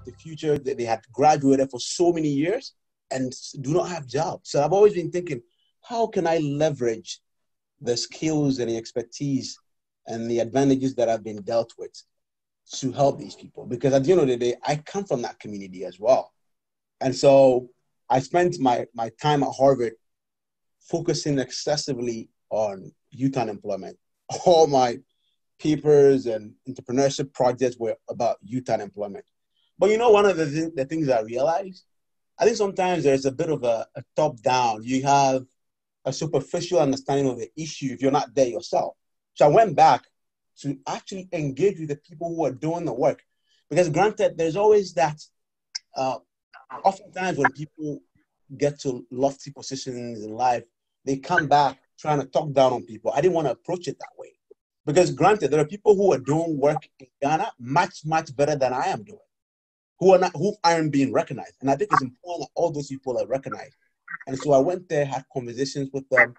about the future, that they had graduated for so many years and do not have jobs. So I've always been thinking, how can I leverage the skills and the expertise and the advantages that I've been dealt with to help these people? Because at the end of the day, I come from that community as well. And so I spent my time at Harvard focusing excessively on youth unemployment. All my papers and entrepreneurship projects were about youth unemployment. But you know, one of the things I realized, I think sometimes there's a bit of a top-down. You have a superficial understanding of the issue if you're not there yourself. So I went back to actually engage with the people who are doing the work. Because granted, there's always that, oftentimes when people get to lofty positions in life, they come back trying to talk down on people. I didn't want to approach it that way. Because granted, there are people who are doing work in Ghana much, much better than I am doing, who aren't being recognized. And I think it's important that all those people are recognized. And so I went there, had conversations with them,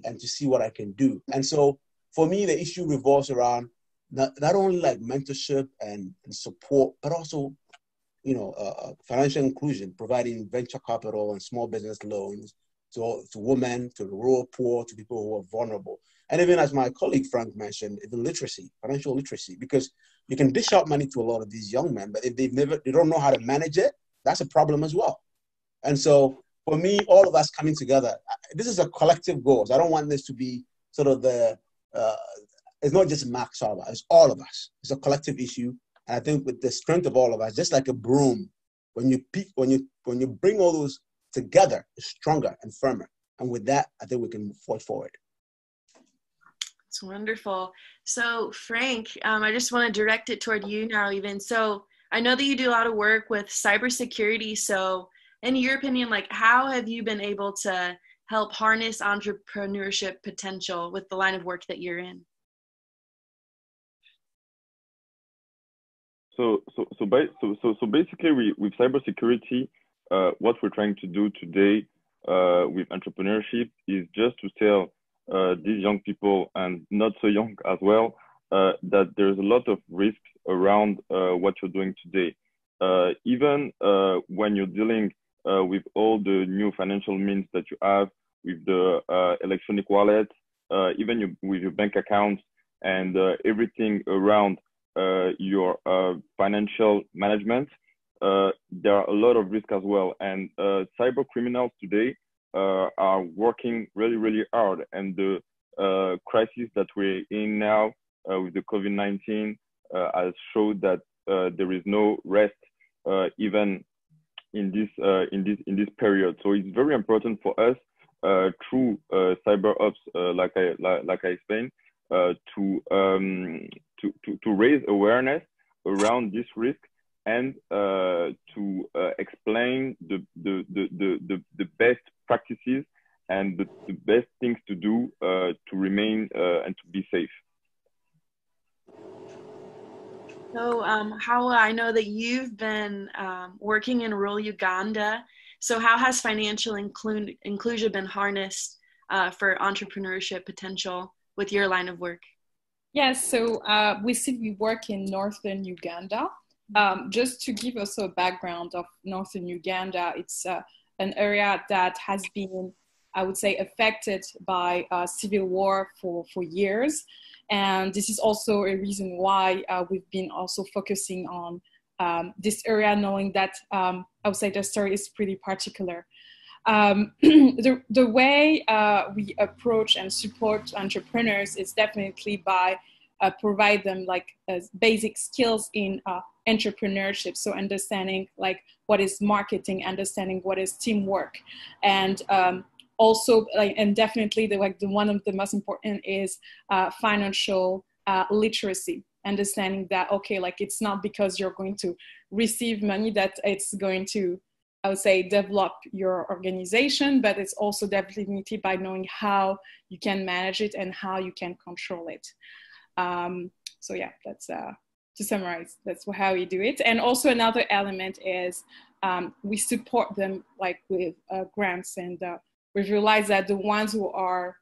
and to see what I can do. And so for me, the issue revolves around not only like mentorship and support, but also, you know, financial inclusion, providing venture capital and small business loans to women, to the rural poor, to people who are vulnerable. And even as my colleague Franck mentioned, even literacy, financial literacy, because you can dish out money to a lot of these young men, but if they don't know how to manage it, that's a problem as well. And so for me, all of us coming together, this is a collective goal. So I don't want this to be sort of it's not just Mark Sarbah, it's all of us. It's a collective issue. And I think with the strength of all of us, just like a broom, when you bring all those together, it's stronger and firmer. And with that, I think we can move forward. It's wonderful. So Franck, I just want to direct it toward you now even. So I know that you do a lot of work with cybersecurity. So in your opinion, like how have you been able to help harness entrepreneurship potential with the line of work that you're in? So basically, with cybersecurity, what we're trying to do today with entrepreneurship is just to tell these young people, and not so young as well, that there's a lot of risks around what you're doing today. Even when you're dealing with all the new financial means that you have, with the electronic wallet, even with your bank accounts and everything around your financial management, there are a lot of risk as well. And cyber criminals today are working really, really hard. And the crisis that we're in now with the COVID-19 has showed that there is no rest even in this period. So it's very important for us through cyber ops, like I explained, to raise awareness around this risk and to explain the best practices and the best things to do to remain and to be safe. So Hawa, I know that you've been working in rural Uganda. So how has financial inclusion been harnessed for entrepreneurship potential with your line of work? Yes, so we work in northern Uganda. Just to give also a background of northern Uganda, it's an area that has been, I would say, affected by civil war for years. And this is also a reason why we've been also focusing on this area, knowing that I would say the story is pretty particular. The way we approach and support entrepreneurs is definitely by provide them like basic skills in entrepreneurship. So understanding like what is marketing, understanding what is teamwork, and also like, and definitely the one of the most important is financial literacy. Understanding that, okay, like it's not because you're going to receive money that it's going to, I would say, develop your organization, but it's also definitely by knowing how you can manage it and how you can control it. So yeah, that's to summarize, that's how we do it. And also another element is we support them like with grants, and we've realized that the ones who are,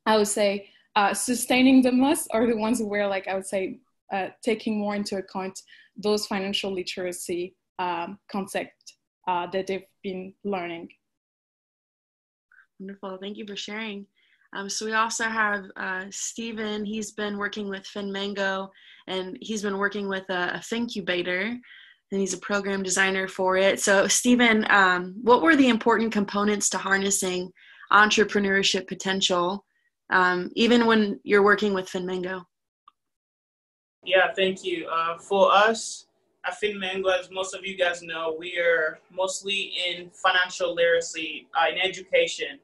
I would say, sustaining the most are the ones who were like, I would say, taking more into account those financial literacy concepts that they've been learning. Wonderful. Thank you for sharing. So we also have Stephen. He's been working with FinMango, and he's been working with a Fincubator, and he's a program designer for it. So Stephen, what were the important components to harnessing entrepreneurship potential, even when you're working with FinMango? Yeah, thank you. For us at FinMango, as most of you guys know, we are mostly in financial literacy, in education.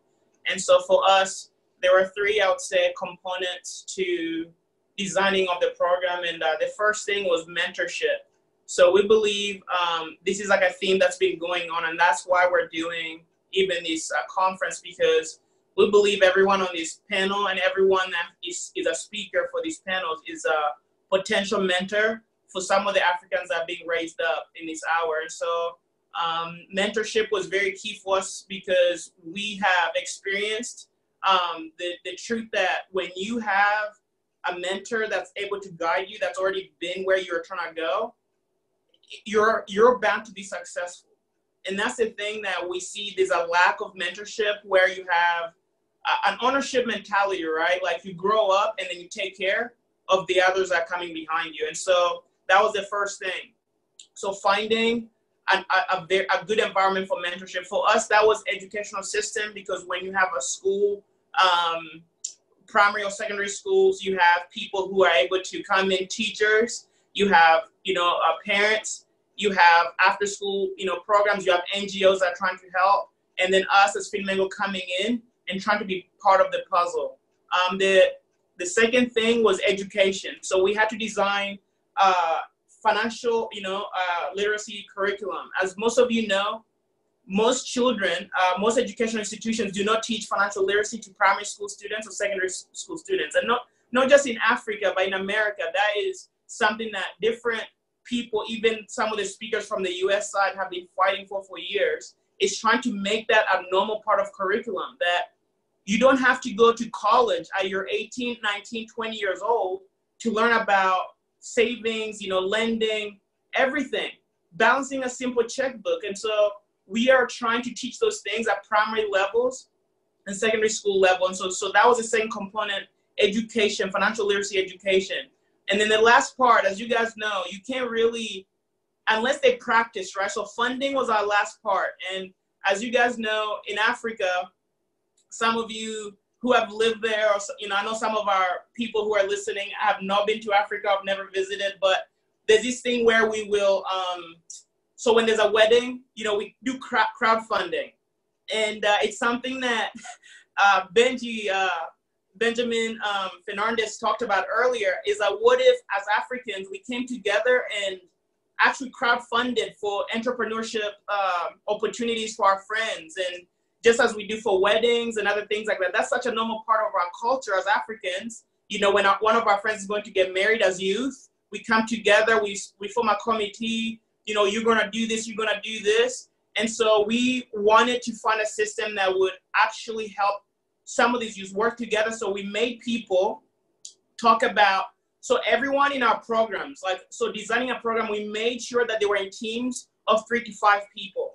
And so for us, there were three, I would say, components to designing of the program. And the first thing was mentorship. So we believe this is like a theme that's been going on, and that's why we're doing even this conference, because we believe everyone on this panel and everyone that is a speaker for these panels is a potential mentor for some of the Africans that are being raised up in this hour. And so mentorship was very key for us, because we have experienced the truth that when you have a mentor that's able to guide you, that's already been where you're trying to go, you're bound to be successful. And that's the thing that we see. There's a lack of mentorship where you have an ownership mentality, right? Like you grow up and then you take care of the others that are coming behind you. And so that was the first thing. So finding a good environment for mentorship. For us, that was educational system, because when you have a school, primary or secondary schools, you have people who are able to come in, teachers, you have, parents, you have after school, programs, you have NGOs that are trying to help, and then us as FinMango coming in and trying to be part of the puzzle. The second thing was education. So we had to design financial, literacy curriculum. As most of you know, most children, most educational institutions do not teach financial literacy to primary school students or secondary school students. And not just in Africa, but in America, that is something that different people, even some of the speakers from the US side, have been fighting for years, is trying to make that a normal part of curriculum, that you don't have to go to college at your 18, 19, 20 years old to learn about savings, lending, everything, balancing a simple checkbook. And so we are trying to teach those things at primary levels and secondary school level. And so that was the same component, education, financial literacy education. And then the last part, as you guys know, you can't really, unless they practice, right? So funding was our last part. And as you guys know, in Africa, some of you who have lived there, or, I know some of our people who are listening have not been to Africa, have never visited, but there's this thing where we will, so when there's a wedding, we do crowdfunding. And it's something that Benjamin Fernandez talked about earlier, is that what if as Africans we came together and actually crowdfunded for entrepreneurship opportunities for our friends, and just as we do for weddings and other things like that. That's such a normal part of our culture as Africans. When one of our friends is going to get married as youth, we come together, we form a committee, you're gonna do this, you're gonna do this. And so we wanted to find a system that would actually help some of these youth work together. So we made people talk about, so everyone in our programs, designing a program, we made sure that they were in teams of 3 to 5 people,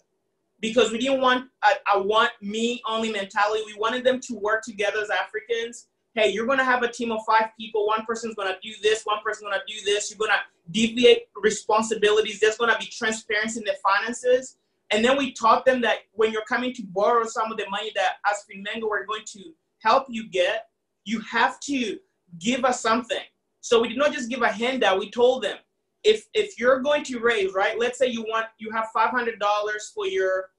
because we didn't want a want me only mentality. We wanted them to work together as Africans. Hey, you're gonna have a team of 5 people. One person's gonna do this, one person's gonna do this. You're gonna deviate responsibilities. There's gonna be transparency in the finances. And then we taught them that when you're coming to borrow some of the money that as FinMango we're going to help you get, you have to give us something. So we did not just give a handout. We told them, if you're going to raise, right, let's say you have $500 for your,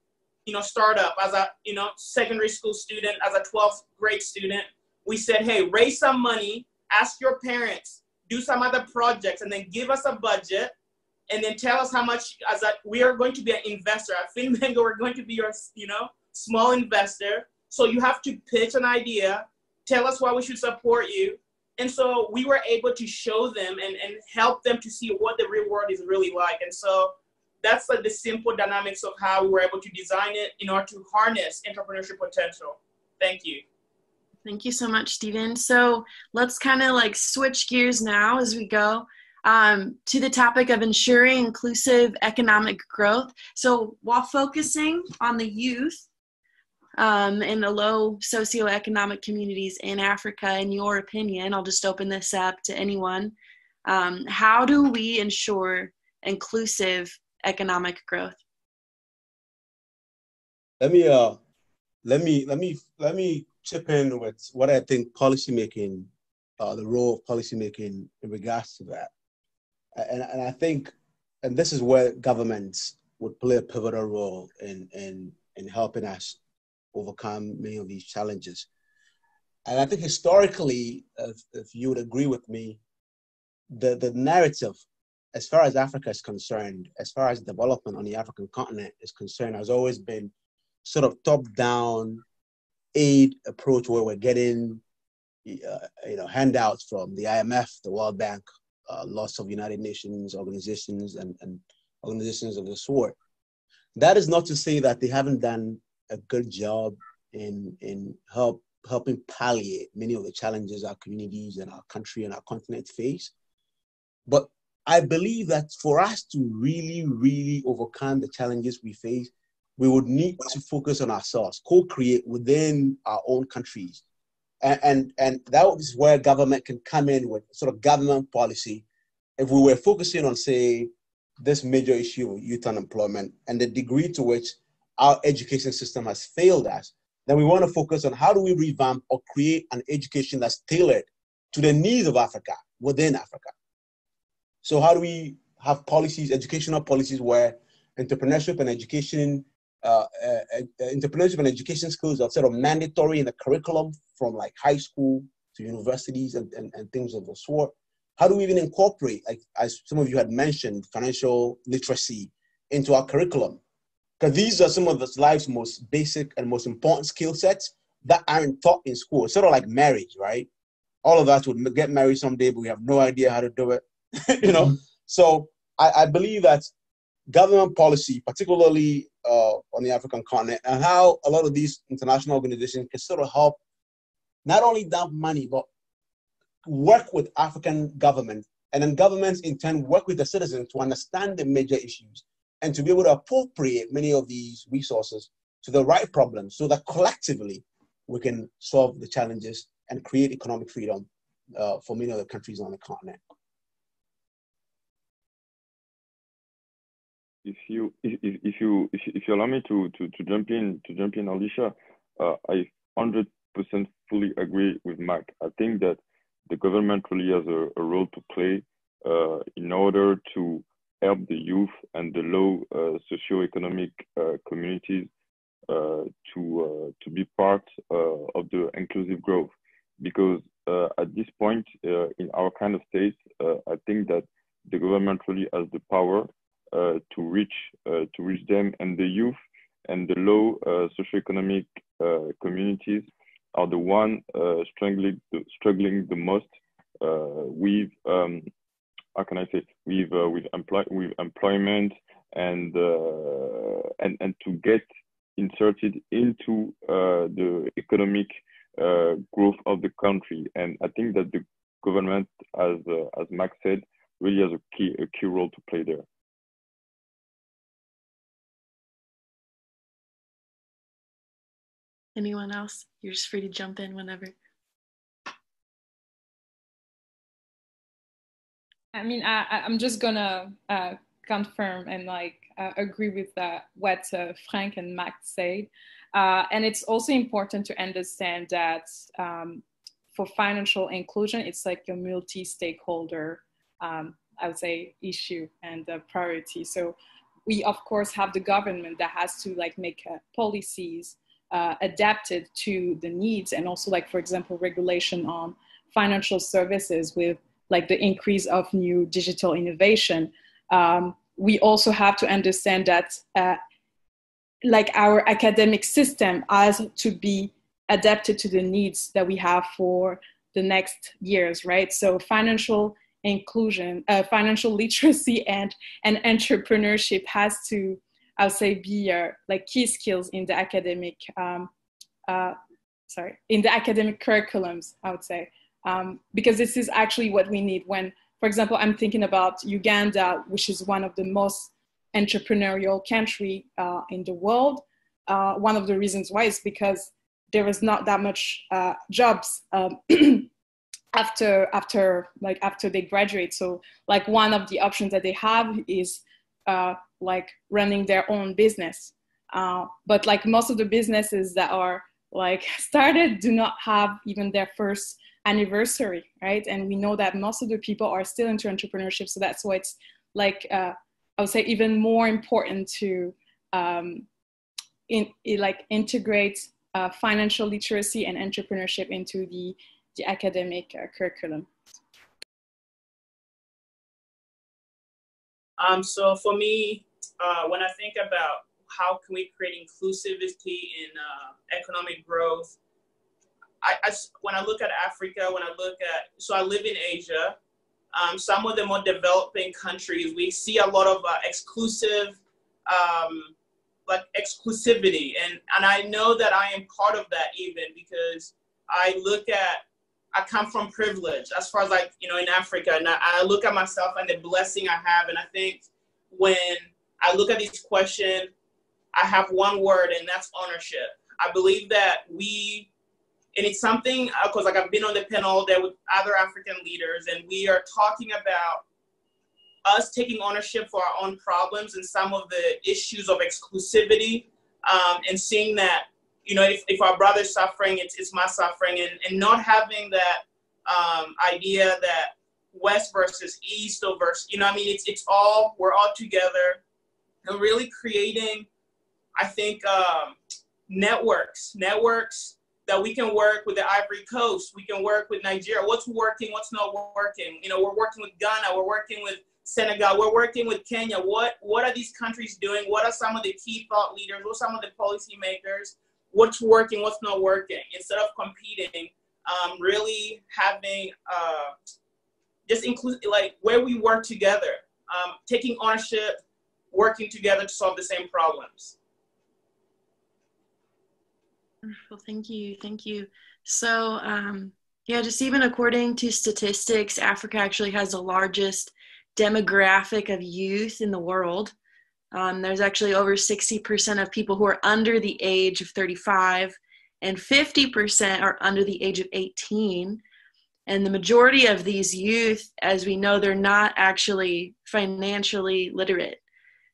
startup as a, secondary school student, as a 12th grade student. We said, hey, raise some money, ask your parents, do some other projects, and then give us a budget, and then tell us how much, we are going to be an investor. At FinMango, we're going to be your, small investor. So you have to pitch an idea, tell us why we should support you. And so we were able to show them and help them to see what the real world is really like. And so that's the simple dynamics of how we were able to design it in order to harness entrepreneurship potential. Thank you. Thank you so much, Stephen. So let's kind of switch gears now as we go. to the topic of ensuring inclusive economic growth. So while focusing on the youth in the low socioeconomic communities in Africa, in your opinion, I'll just open this up to anyone. How do we ensure inclusive economic growth? Let me chip in with what I think policymaking, the role of policymaking in regards to that. And I think, and this is where governments would play a pivotal role in helping us overcome many of these challenges. And I think historically, if you would agree with me, the narrative, as far as Africa is concerned, as far as development on the African continent is concerned, has always been sort of top-down aid approach where we're getting handouts from the IMF, the World Bank, lots of United Nations organizations and organizations of the sort. That is not to say that they haven't done a good job in helping palliate many of the challenges our communities and our country and our continent face. But I believe that for us to really, really overcome the challenges we face, we would need to focus on ourselves, co-create within our own countries. And that is where government can come in with sort of government policy. If we were focusing on, say, this major issue of youth unemployment and the degree to which our education system has failed us, then we want to focus on how do we revamp or create an education that's tailored to the needs of Africa, within Africa. So how do we have policies, educational policies where entrepreneurship and education skills are sort of mandatory in the curriculum from like high school to universities and things of the sort? How do we even incorporate, like as some of you had mentioned, financial literacy into our curriculum? Because these are some of life's most basic and most important skill sets that aren't taught in school. It's sort of like marriage, right? All of us would get married someday, but we have no idea how to do it. So I believe that government policy, particularly on the African continent, and how a lot of these international organizations can sort of help not only dump money, but work with African governments, and then governments in turn work with the citizens to understand the major issues and to be able to appropriate many of these resources to the right problems so that collectively we can solve the challenges and create economic freedom for many of the countries on the continent. If you allow me to jump in, Alicia, I 100% fully agree with Mac. I think that the government really has a role to play in order to help the youth and the low socioeconomic communities to be part of the inclusive growth. Because at this point in our kind of state, I think that the government really has the power to reach them, and the youth and the low socioeconomic communities are the one struggling the most with how can I say, with employment and to get inserted into the economic growth of the country. And I think that the government, as Max said, really has a key role to play there. Anyone else? You're just free to jump in whenever. I mean, I'm just gonna confirm and agree with what Franck and Max said. And it's also important to understand that for financial inclusion, it's like a multi-stakeholder, I would say, issue and priority. So we, of course, have the government that has to make policies adapted to the needs, and also for example, regulation on financial services with the increase of new digital innovation. We also have to understand that our academic system has to be adapted to the needs that we have for the next years, right? So financial inclusion, financial literacy and entrepreneurship has to, I would say, be key skills in the academic, in the academic curriculums, I would say. Because this is actually what we need when for example, I'm thinking about Uganda, which is one of the most entrepreneurial country in the world. One of the reasons why is because there is not that much jobs after they graduate. So like one of the options that they have is like running their own business. But like most of the businesses that are like started do not have even their first anniversary, right? And we know that most of the people are still into entrepreneurship. So that's why it's like, I would say even more important to integrate financial literacy and entrepreneurship into the academic curriculum. So for me, when I think about how can we create inclusivity in economic growth, when I look at Africa, so I live in Asia, some of the more developing countries, we see a lot of exclusivity, and I know that I am part of that even because I come from privilege as far as like, you know, in Africa, and I look at myself and the blessing I have, and I think when I look at this question, I have one word, and that's ownership. I believe that and it's something, because like I've been on the panel there with other African leaders, and we are talking about us taking ownership for our own problems and some of the issues of exclusivity, and seeing that, you know, if our brother's suffering, it's my suffering, and not having that idea that West versus East or versus, you know, I mean, we're all together, and really creating, I think, networks that we can work with the Ivory Coast, we can work with Nigeria, what's working, what's not working. You know, we're working with Ghana, we're working with Senegal, we're working with Kenya. What are these countries doing? What are some of the key thought leaders? What are some of the policymakers? What's working, what's not working? Instead of competing, really having just include, like where we work together, taking ownership, working together to solve the same problems. Wonderful, thank you. So yeah, just even according to statistics, Africa actually has the largest demographic of youth in the world. There's actually over 60% of people who are under the age of 35, and 50% are under the age of 18. And the majority of these youth, as we know, they're not actually financially literate.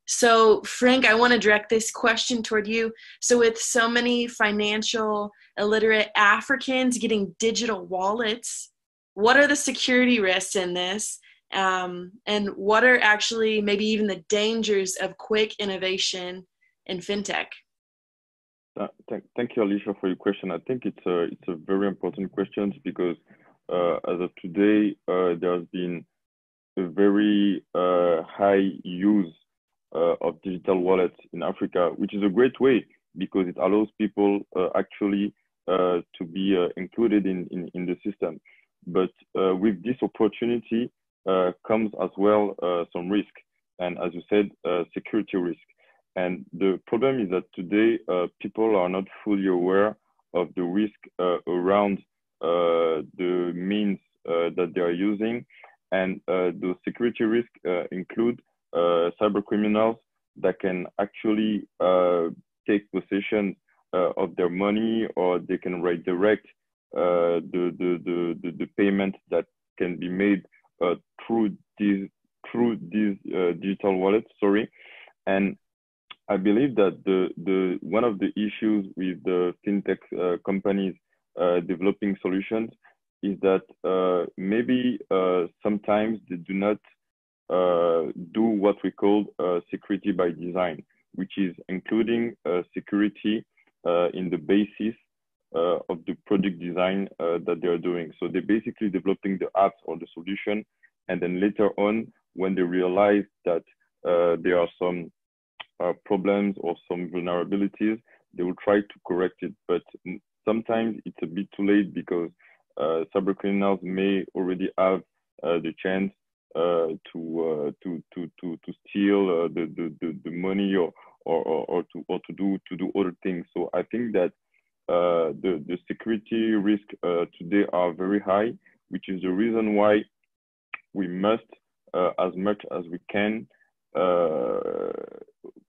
So Franck, I want to direct this question toward you. So with so many financial illiterate Africans getting digital wallets, what are the security risks in this? And what are actually maybe even the dangers of quick innovation in fintech? Thank you, Alicia, for your question. I think it's a very important question because as of today, there has been a very high use of digital wallets in Africa, which is a great way because it allows people actually to be included in the system. But with this opportunity comes as well some risk, and as you said, security risk. And the problem is that today people are not fully aware of the risk around the means that they are using, and the security risk include cyber criminals that can actually take possession of their money, or they can redirect the payment that can be made through these digital wallets. And I believe that the one of the issues with the fintech companies developing solutions is that maybe sometimes they do not do what we call security by design, which is including security in the basis of the product design that they are doing. So they're basically developing the apps or the solution, and then later on, when they realize that there are some problems or some vulnerabilities, they will try to correct it. But sometimes it's a bit too late because cyber criminals may already have the chance to steal the money or to do other things. So I think that the security risk today are very high, which is the reason why we must, as much as we can,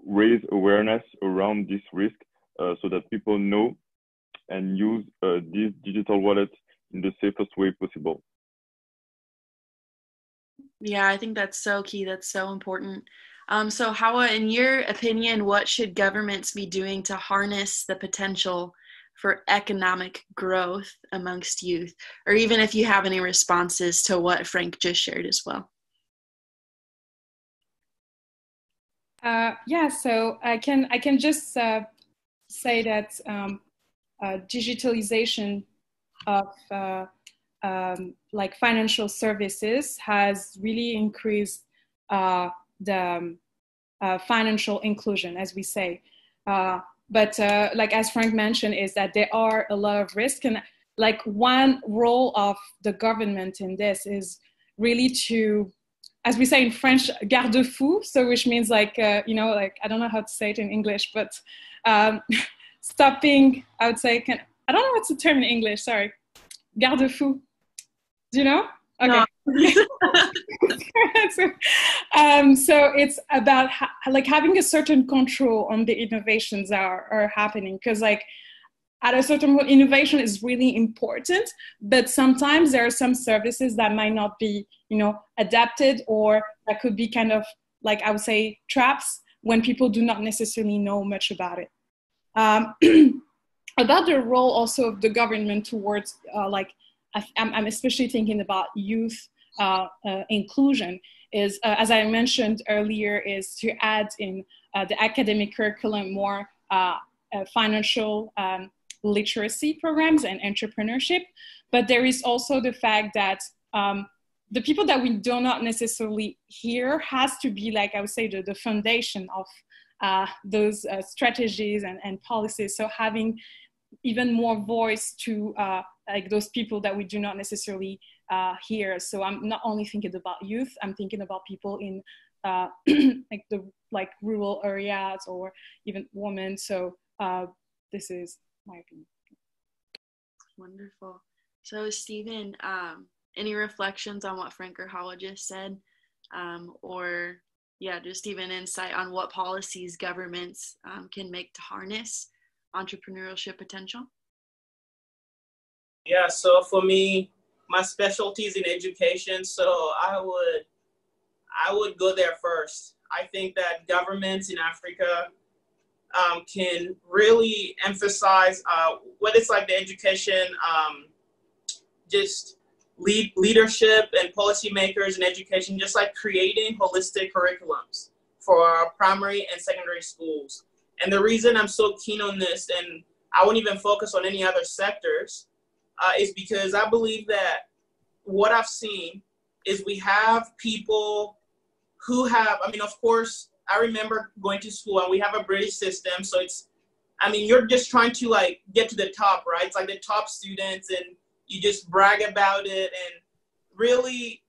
raise awareness around this risk so that people know and use these digital wallets in the safest way possible. Yeah, I think that's so key. That's so important. So Hawa, in your opinion, what should governments be doing to harness the potential for economic growth amongst youth? Or even if you have any responses to what Franck just shared as well. Yeah, so I can just say that digitalization of like financial services has really increased the financial inclusion, as we say. But like as Franck mentioned, is that there are a lot of risks, and like one role of the government in this is really to, as we say in French, garde-fou, so which means like, you know, like, I don't know how to say it in English, but stopping, I would say, I don't know what's the term in English, sorry. Garde-fou. Do you know? Okay. No. So it's about like having a certain control on the innovations that are happening, because like at a certain point, innovation is really important, but sometimes there are some services that might not be, you know, adapted, or that could be kind of like, I would say, traps when people do not necessarily know much about it. About the role also of the government towards like, I'm especially thinking about youth inclusion is, as I mentioned earlier, is to add in the academic curriculum more financial literacy programs and entrepreneurship. But there is also the fact that the people that we do not necessarily hear has to be, like I would say, the foundation of those strategies and policies. So having even more voice to like those people that we do not necessarily hear. So I'm not only thinking about youth, I'm thinking about people in like rural areas or even women. So this is my opinion. Wonderful. So Stephen, any reflections on what Franck or Hawa just said? Or yeah, just even insight on what policies governments can make to harness entrepreneurship potential? Yeah, so for me, my specialty is in education, so I would go there first. I think that governments in Africa can really emphasize what it's like the education, just leadership and policymakers in education, just like creating holistic curriculums for our primary and secondary schools. And the reason I'm so keen on this, and I won't even focus on any other sectors, is because I believe that what I've seen is we have people who have, I mean, of course, I remember going to school and we have a British system. So it's, I mean, you're just trying to like get to the top, right? It's like the top students and you just brag about it. And really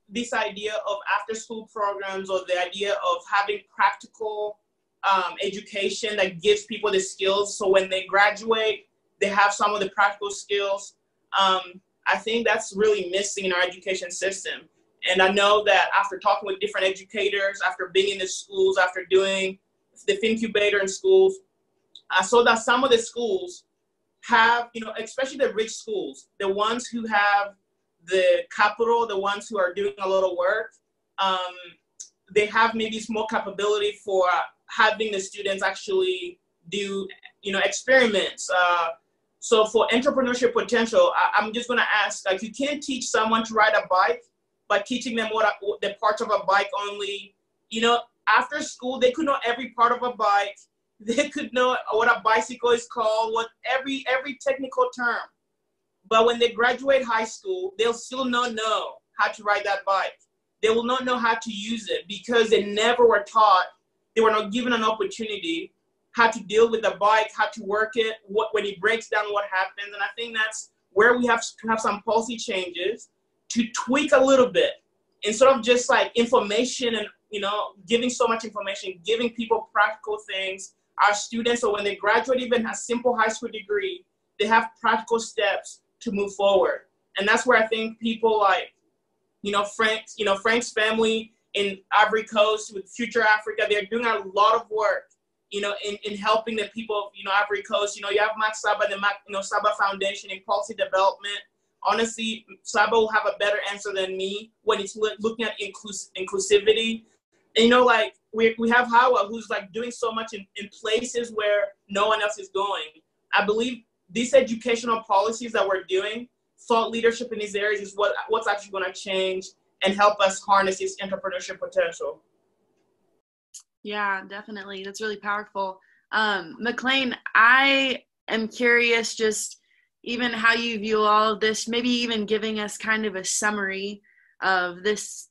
this idea of after school programs or the idea of having practical education that gives people the skills. So when they graduate, they have some of the practical skills. I think that's really missing in our education system. And I know that after talking with different educators, after being in the schools, after doing the incubator in schools, I saw that some of the schools have, you know, especially the rich schools, the ones who have the capital, the ones who are doing a lot of work, they have maybe more capability for having the students actually do, you know, experiments. So for entrepreneurship potential, I'm just going to ask, like, you can't teach someone to ride a bike by teaching them what the parts of a bike only. You know, after school, they could know every part of a bike. They could know what a bicycle is called, what every technical term. But when they graduate high school, they'll still not know how to ride that bike. They will not know how to use it because they never were taught. They were not given an opportunity how to deal with the bike, how to work it, when it breaks down, what happens. And I think that's where we have to have some policy changes to tweak a little bit instead of just like information and, you know, giving so much information, giving people practical things. Our students, so when they graduate even a simple high school degree, they have practical steps to move forward. And that's where I think people like, Frank's family in Ivory Coast with Future Africa, they're doing a lot of work, in helping the people of, Ivory Coast. You have Max Sarbah, the Sarbah Foundation in policy development. Honestly, Sarbah will have a better answer than me when it's looking at inclusivity. And, we have Hawa, who's doing so much in places where no one else is going. I believe these educational policies that we're doing, thought leadership in these areas, is what's actually going to change and help us harness this entrepreneurship potential. Yeah, definitely. That's really powerful. McLean, I am curious just even how you view all of this, maybe even giving us kind of a summary of this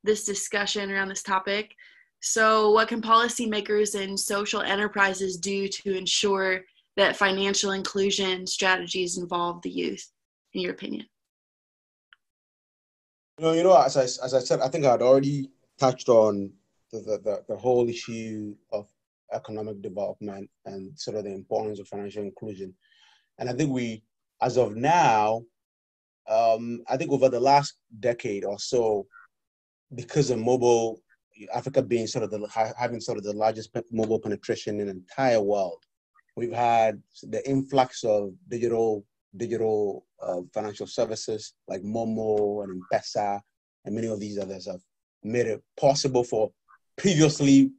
discussion around this topic. So what can policymakers and social enterprises do to ensure that financial inclusion strategies involve the youth, in your opinion? As I said, I think I'd already touched on the whole issue of economic development and sort of the importance of financial inclusion. And I think as of now, I think over the last decade or so, because of mobile, Africa being having the largest mobile penetration in the entire world, we've had the influx of digital financial services like Momo and M-Pesa and many of these others have made it possible for previously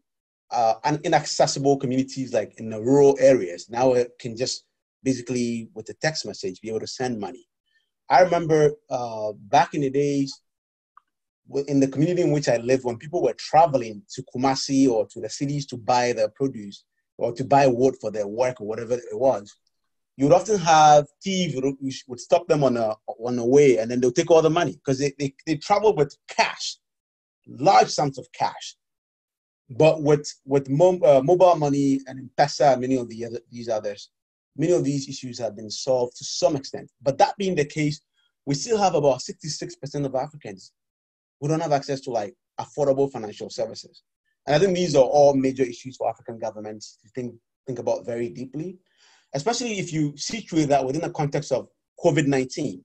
inaccessible communities like in the rural areas. Now it can just basically with a text message be able to send money. I remember back in the days in the community in which I lived, when people were traveling to Kumasi or to the cities to buy their produce or to buy wood for their work or whatever it was, you would often have thieves who would stop them on the way, and then they'll take all the money because they travel with cash, large sums of cash. But with mobile money and M-Pesa and many of these others, many of these issues have been solved to some extent. But that being the case, we still have about 66% of Africans who don't have access to affordable financial services. And I think these are all major issues for African governments to think about very deeply, especially if you situate that within the context of COVID-19.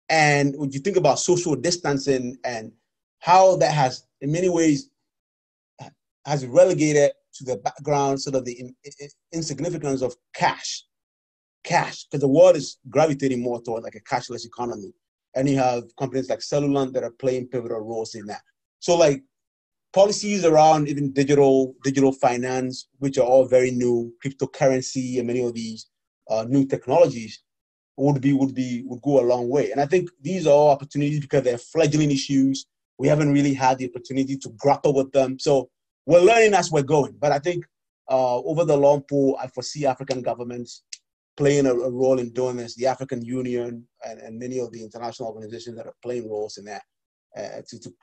And when you think about social distancing and how that has, in many ways, has relegated to the background sort of the insignificance of cash, because the world is gravitating more toward a cashless economy. And you have companies like Cellulant that are playing pivotal roles in that. So policies around even digital finance, which are all very new, cryptocurrency and many of these new technologies would go a long way. And I think these are all opportunities because they're fledgling issues. We haven't really had the opportunity to grapple with them. So we're learning as we're going. But I think over the long pool, I foresee African governments playing a role in doing this, the African Union and many of the international organizations that are playing roles in that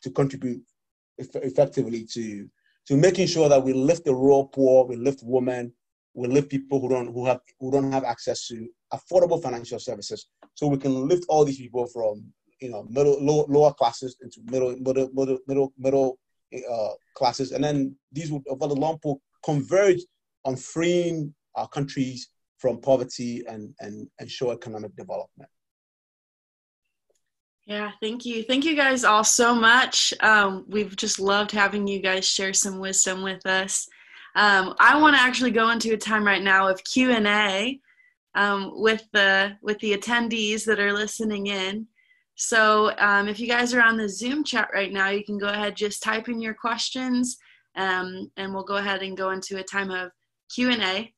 to contribute effectively to making sure that we lift the rural poor, we lift women, we lift people who don't have access to affordable financial services, so we can lift all these people from lower classes into middle classes, and then these would over the long pool converge on freeing our countries from poverty and show economic development. Yeah, thank you. Thank you guys all so much. We've just loved having you guys share some wisdom with us. I want to actually go into a time right now of Q&A with the attendees that are listening in. So if you guys are on the Zoom chat right now, you can go ahead, just type in your questions, and we'll go ahead and go into a time of Q&A.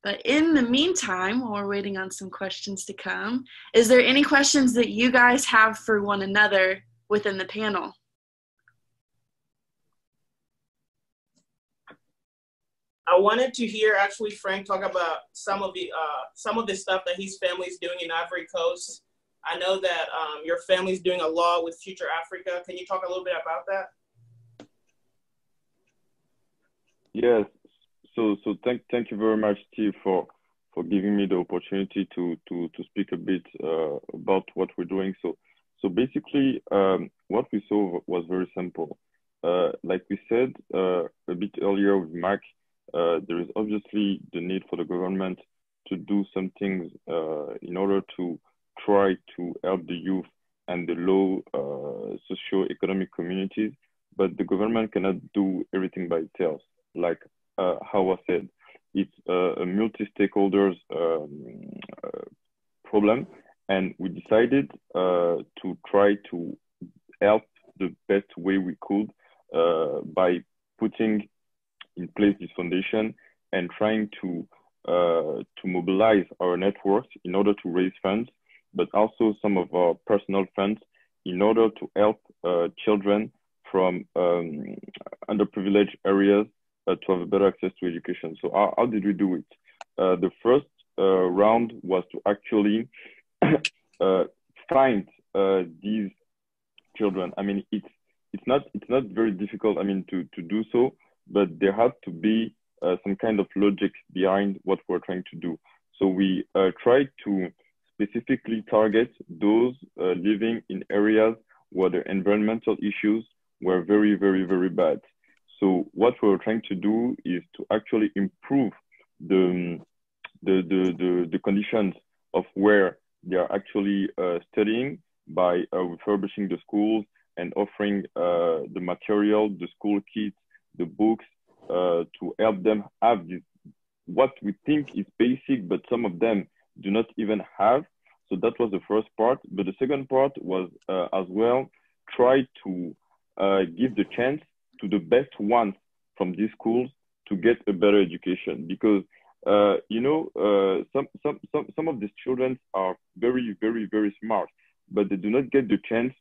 But in the meantime, while we're waiting on some questions to come, is there any questions that you guys have for one another within the panel? I wanted to hear actually Franck talk about some of the stuff that his family is doing in Ivory Coast. I know that your family is doing a lot with Future Africa. Can you talk a little bit about that? Yes. So thank you very much, Steve, for giving me the opportunity to speak a bit about what we're doing. So basically, what we saw was very simple. Like we said a bit earlier with Mark, there is obviously the need for the government to do some things in order to try to help the youth and the low socio-economic communities, but the government cannot do everything by itself. Like Hawa said, it's a multi-stakeholders problem, and we decided to try to help the best way we could by putting in place this foundation and trying to mobilize our networks in order to raise funds, but also some of our personal funds in order to help children from underprivileged areas to have better access to education. So how did we do it? The first round was to actually find these children. I mean, it's not very difficult, I mean, to do so, but there had to be some kind of logic behind what we're trying to do. So we tried to specifically target those living in areas where the environmental issues were very, very, very bad. So what we're trying to do is to actually improve the conditions of where they are actually studying by refurbishing the schools and offering the material, the school kits, the books, to help them have this, what we think is basic, but some of them do not even have. So that was the first part. But the second part was as well, try to give the chance to the best ones from these schools to get a better education, because you know, some of these children are very, very, very smart, but they do not get the chance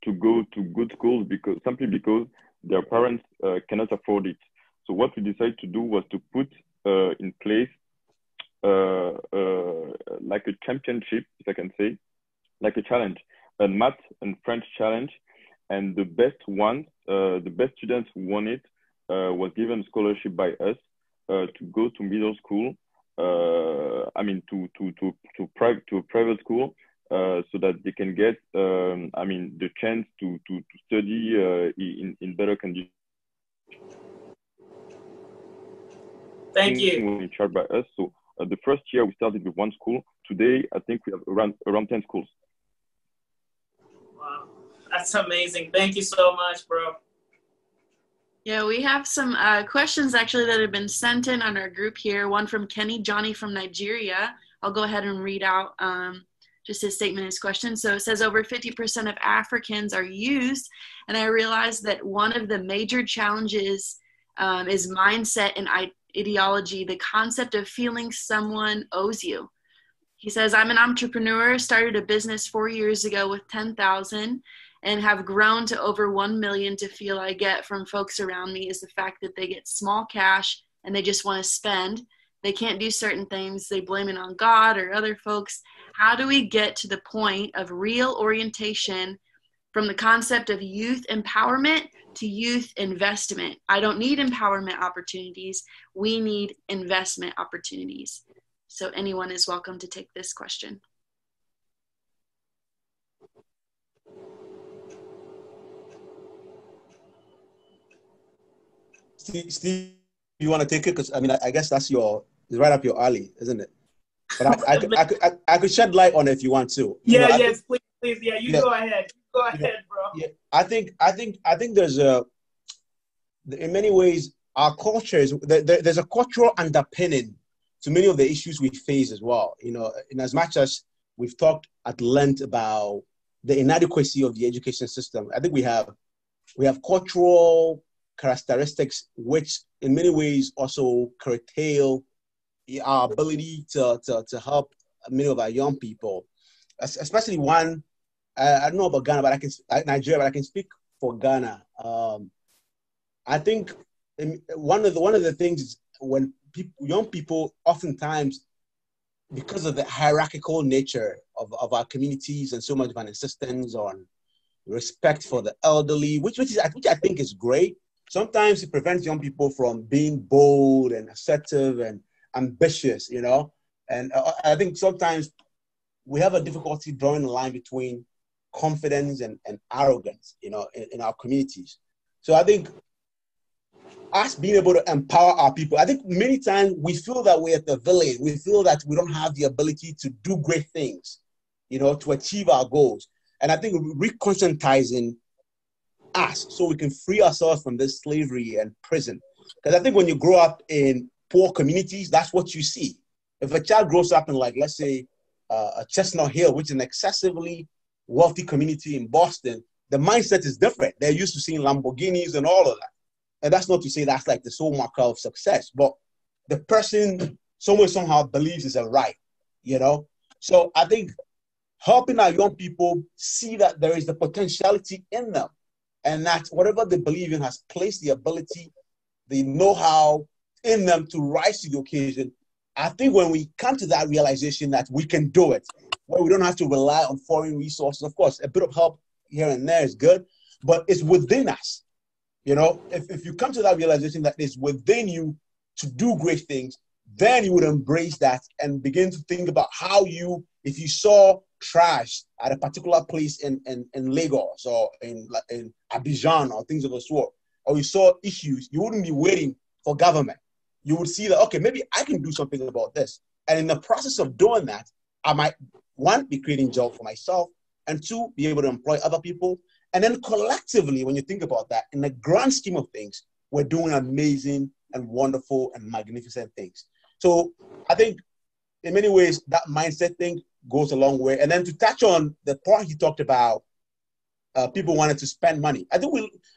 to go to good schools simply because their parents cannot afford it. So what we decided to do was to put in place like a championship, if I can say, like a challenge, a math and French challenge. And the best ones, the best students who won it was given a scholarship by us to go to middle school, I mean, to a private school, so that they can get, I mean, the chance to study in better conditions. Thank you. In charge by us. So the first year we started with one school. Today, I think we have around 10 schools. Wow, that's amazing. Thank you so much, bro. Yeah, we have some questions actually that have been sent in on our group here. One from Kenny Johnny from Nigeria. I'll go ahead and read out just his statement, his question. So it says over 50% of Africans are used, and I realized that one of the major challenges is mindset and ideology, the concept of feeling someone owes you. He says, I'm an entrepreneur, started a business 4 years ago with 10,000 and have grown to over 1 million. To feel I get from folks around me is the fact that they get small cash and they just want to spend. They can't do certain things. They blame it on God or other folks. How do we get to the point of real orientation from the concept of youth empowerment to youth investment? I don't need empowerment opportunities. We need investment opportunities. So anyone is welcome to take this question. Steve, you want to take it? Because I mean, I guess that's it's right up your alley, isn't it? But I could shed light on it if you want to. Yeah, yes, please. Yeah, you go ahead. Go ahead, bro. Yeah, I think there's in many ways, our culture there's a cultural underpinning to many of the issues we face as well. You know, in as much as we've talked at length about the inadequacy of the education system, I think we have cultural characteristics which in many ways also curtail our ability to help many of our young people, especially one. I don't know about Ghana, but Nigeria, but I can speak for Ghana. I think one of the things is when young people, oftentimes, because of the hierarchical nature of our communities and so much of an insistence on respect for the elderly, which I think is great. Sometimes it prevents young people from being bold and assertive and ambitious, you know. And I think sometimes we have a difficulty drawing the line between confidence and arrogance, you know, in our communities. So I think us being able to empower our people, I think many times we feel that we're at the village. We feel that we don't have the ability to do great things, you know, to achieve our goals. And I think reconscientizing us so we can free ourselves from this slavery and prison. Because I think when you grow up in poor communities, that's what you see. If a child grows up in, like, let's say, a Chestnut Hill, which is an excessively wealthy community in Boston, the mindset is different. They're used to seeing Lamborghinis and all of that. And that's not to say that's like the sole marker of success, but the person somehow believes is a right, you know? So I think helping our young people see that there is the potentiality in them and that whatever they believe in has placed the ability, the know-how in them to rise to the occasion. I think when we come to that realization that we can do it, where we don't have to rely on foreign resources, of course, a bit of help here and there is good, but it's within us. You know, if you come to that realization that it's within you to do great things, then you would embrace that and begin to think about how you, if you saw trash at a particular place in Lagos or in Abidjan or things of the sort, or you saw issues, you wouldn't be waiting for government. You would see that, okay, maybe I can do something about this. And in the process of doing that, I might, one, be creating jobs for myself, and two, be able to employ other people. And then collectively, when you think about that, in the grand scheme of things, we're doing amazing and wonderful and magnificent things. So I think in many ways, that mindset thing goes a long way. And then to touch on the point he talked about, people wanted to spend money. I think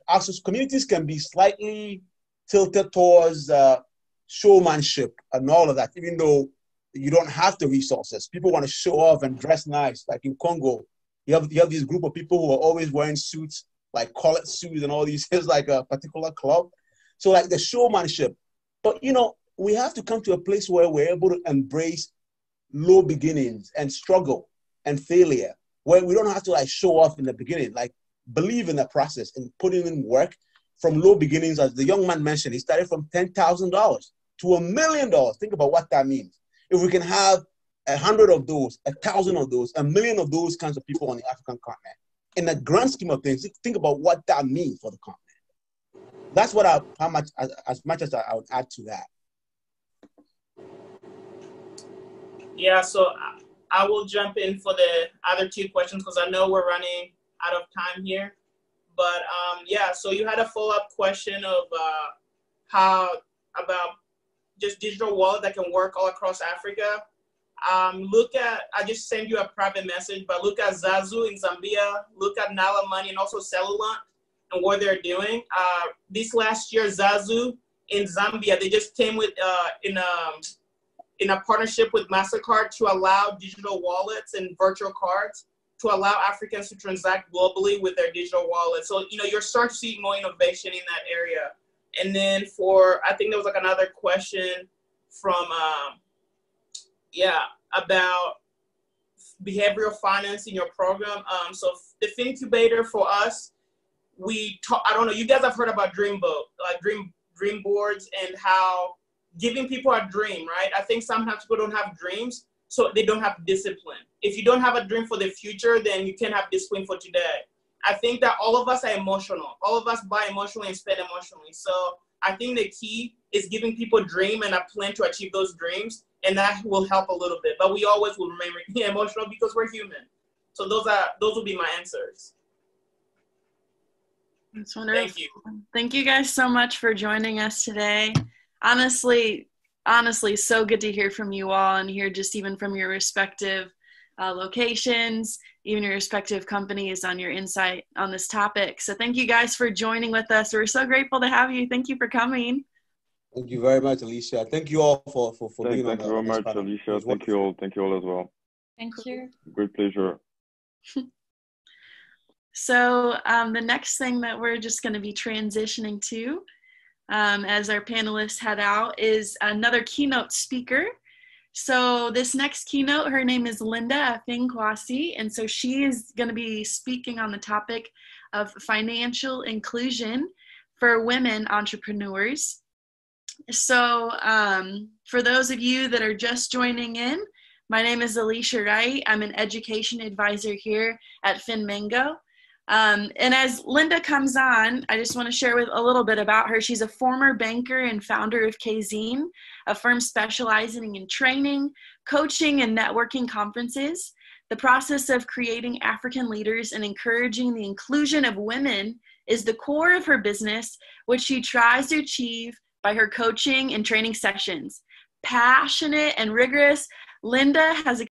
our communities can be slightly tilted towards showmanship and all of that, even though you don't have the resources. People want to show off and dress nice. Like in Congo, you have this group of people who are always wearing suits, like collared suits and all these. It's like a particular club. So like the showmanship. But, you know, we have to come to a place where we're able to embrace low beginnings and struggle and failure, where we don't have to like show off in the beginning, like believe in the process and putting in work from low beginnings. As the young man mentioned, he started from $10,000 to $1 million. Think about what that means. If we can have 100 of those, 1,000 of those, 1 million of those kinds of people on the African continent, in the grand scheme of things, think about what that means for the continent. That's what as much as I would add to that. Yeah, so I will jump in for the other two questions because I know we're running out of time here. But yeah, so you had a follow-up question of how about just digital wallet that can work all across Africa. I just sent you a private message, but look at Zazu in Zambia, look at Nala Money and also Cellulant and what they're doing. This last year, Zazu in Zambia, they just came with in a partnership with MasterCard to allow digital wallets and virtual cards to allow Africans to transact globally with their digital wallets. So, you know, you're starting to see more innovation in that area. And then I think there was like another question from, about behavioral finance in your program. So the Fincubator for us, I don't know, you guys have heard about dream boards and how giving people a dream, right? I think sometimes people don't have dreams, so they don't have discipline. If you don't have a dream for the future, then you can't have discipline for today. I think that all of us are emotional. All of us buy emotionally and spend emotionally. So I think the key is giving people a dream and a plan to achieve those dreams, and that will help a little bit. But we always will remain emotional because we're human. So those will be my answers. That's wonderful. Thank you. Thank you guys so much for joining us today. Honestly, so good to hear from you all and hear just even from your respective locations, even your respective companies on your insight on this topic. So thank you guys for joining with us. We're so grateful to have you. Thank you for coming. Thank you very much, Alicia. Thank you all for being on. Thank you very much, Alicia. Thank you all. Thank you all as well. Thank you. Great pleasure. So the next thing that we're just going to be transitioning to as our panelists head out is another keynote speaker. So this next keynote, her name is Linda Afing-Kwasi, and so she is going to be speaking on the topic of financial inclusion for women entrepreneurs. So for those of you that are just joining in, my name is Alicia Wright. I'm an education advisor here at FinMango. And as Linda comes on, I just want to share a little bit about her. She's a former banker and founder of Kazine, a firm specializing in training, coaching, and networking conferences. The process of creating African leaders and encouraging the inclusion of women is the core of her business, which she tries to achieve by her coaching and training sessions. Passionate and rigorous, Linda has